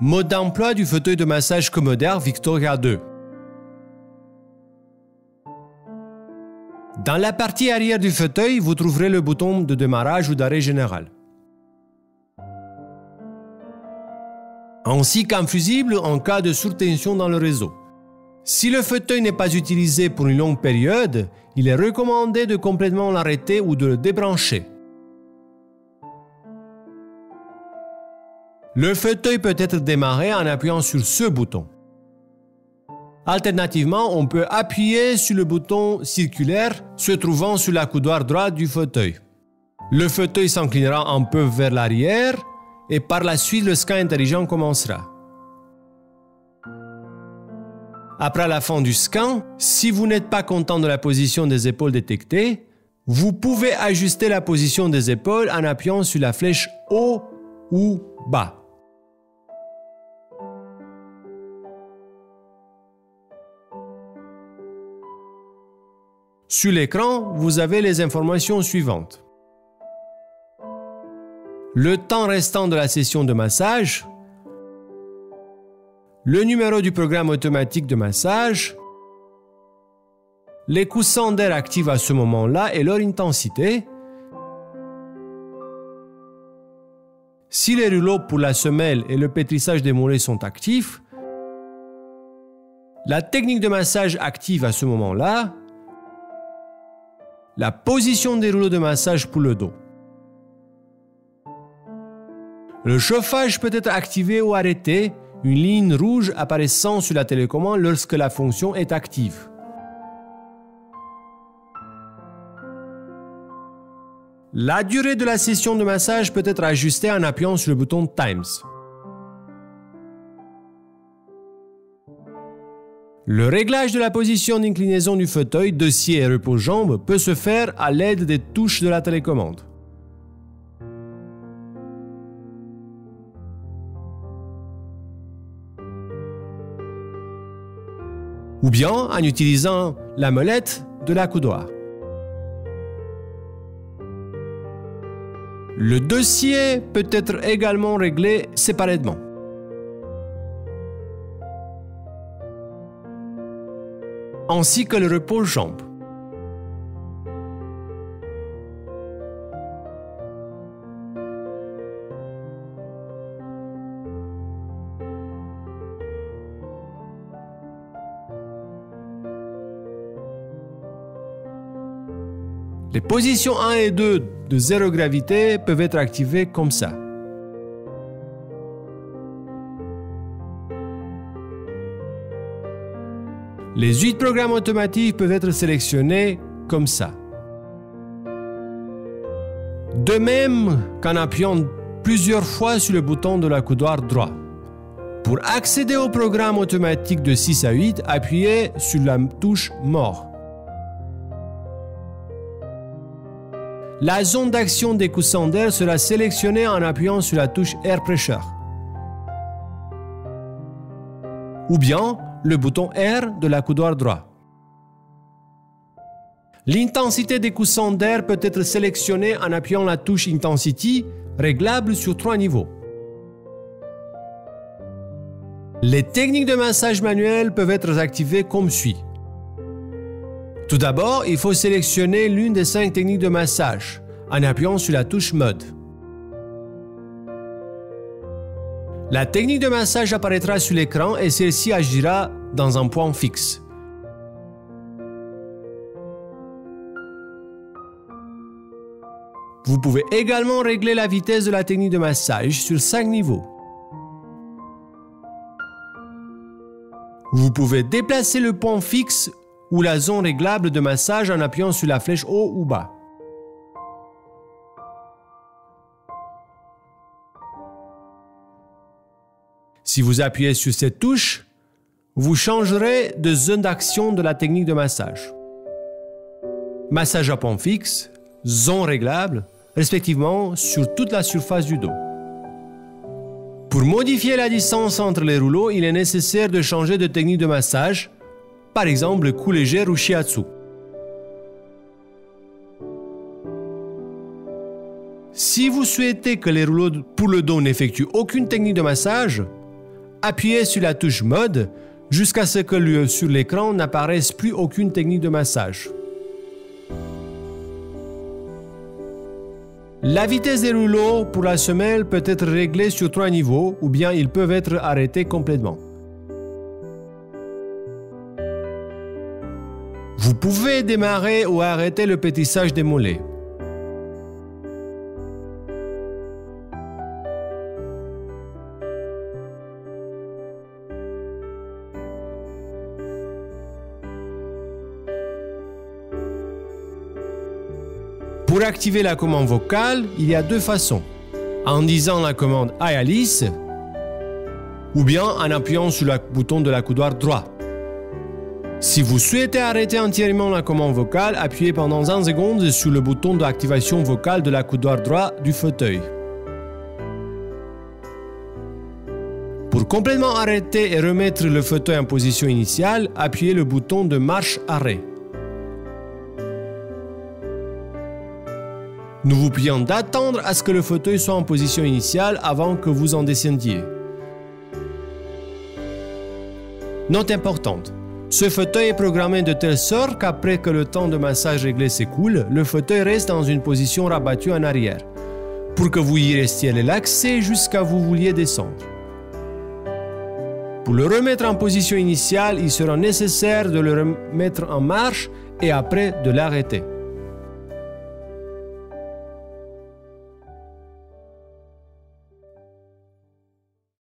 Mode d'emploi du fauteuil de massage Comodair Victoria 2. Dans la partie arrière du fauteuil, vous trouverez le bouton de démarrage ou d'arrêt général, ainsi qu'un fusible en cas de surtension dans le réseau. Si le fauteuil n'est pas utilisé pour une longue période, il est recommandé de complètement l'arrêter ou de le débrancher. Le fauteuil peut être démarré en appuyant sur ce bouton. Alternativement, on peut appuyer sur le bouton circulaire se trouvant sur la coudoir droite du fauteuil. Le fauteuil s'inclinera un peu vers l'arrière et par la suite le scan intelligent commencera. Après la fin du scan, si vous n'êtes pas content de la position des épaules détectée, vous pouvez ajuster la position des épaules en appuyant sur la flèche haut ou bas. Sur l'écran, vous avez les informations suivantes. Le temps restant de la session de massage, le numéro du programme automatique de massage, les coussins d'air actifs à ce moment-là et leur intensité, si les rouleaux pour la semelle et le pétrissage des mollets sont actifs, la technique de massage active à ce moment-là, la position des rouleaux de massage pour le dos. Le chauffage peut être activé ou arrêté, une ligne rouge apparaissant sur la télécommande lorsque la fonction est active. La durée de la session de massage peut être ajustée en appuyant sur le bouton Times. Le réglage de la position d'inclinaison du fauteuil, dossier et repose-jambes peut se faire à l'aide des touches de la télécommande. Ou bien en utilisant la molette de la coudoir. Le dossier peut être également réglé séparément. Ainsi que le repose-jambes. Les positions 1 et 2 de zéro gravité peuvent être activées comme ça. Les 8 programmes automatiques peuvent être sélectionnés comme ça. De même qu'en appuyant plusieurs fois sur le bouton de la coudoir droit. Pour accéder au programme automatique de 6 à 8, appuyez sur la touche More. La zone d'action des coussins d'air sera sélectionnée en appuyant sur la touche Air Pressure. Ou bien le bouton R de la coudoir droit. L'intensité des coussins d'air peut être sélectionnée en appuyant la touche Intensity, réglable sur 3 niveaux. Les techniques de massage manuel peuvent être activées comme suit. Tout d'abord, il faut sélectionner l'une des 5 techniques de massage en appuyant sur la touche Mode. La technique de massage apparaîtra sur l'écran et celle-ci agira dans un point fixe. Vous pouvez également régler la vitesse de la technique de massage sur 5 niveaux. Vous pouvez déplacer le point fixe ou la zone réglable de massage en appuyant sur la flèche haut ou bas. Si vous appuyez sur cette touche, vous changerez de zone d'action de la technique de massage. Massage à point fixe, zone réglable, respectivement sur toute la surface du dos. Pour modifier la distance entre les rouleaux, il est nécessaire de changer de technique de massage, par exemple le cou léger ou shiatsu. Si vous souhaitez que les rouleaux pour le dos n'effectuent aucune technique de massage, appuyez sur la touche Mode jusqu'à ce que sur l'écran n'apparaisse plus aucune technique de massage. La vitesse des rouleaux pour la semelle peut être réglée sur 3 niveaux ou bien ils peuvent être arrêtés complètement. Vous pouvez démarrer ou arrêter le pétissage des mollets. Pour activer la commande vocale, il y a 2 façons. En disant la commande « Hi Alice » ou bien en appuyant sur le bouton de l'accoudoir droit. Si vous souhaitez arrêter entièrement la commande vocale, appuyez pendant 1 seconde sur le bouton d'activation vocale de l'accoudoir droit du fauteuil. Pour complètement arrêter et remettre le fauteuil en position initiale, appuyez le bouton de marche-arrêt. Nous vous prions d'attendre à ce que le fauteuil soit en position initiale avant que vous en descendiez. Note importante, ce fauteuil est programmé de telle sorte qu'après que le temps de massage réglé s'écoule, le fauteuil reste dans une position rabattue en arrière, pour que vous y restiez relaxé jusqu'à vous vouliez descendre. Pour le remettre en position initiale, il sera nécessaire de le remettre en marche et après de l'arrêter.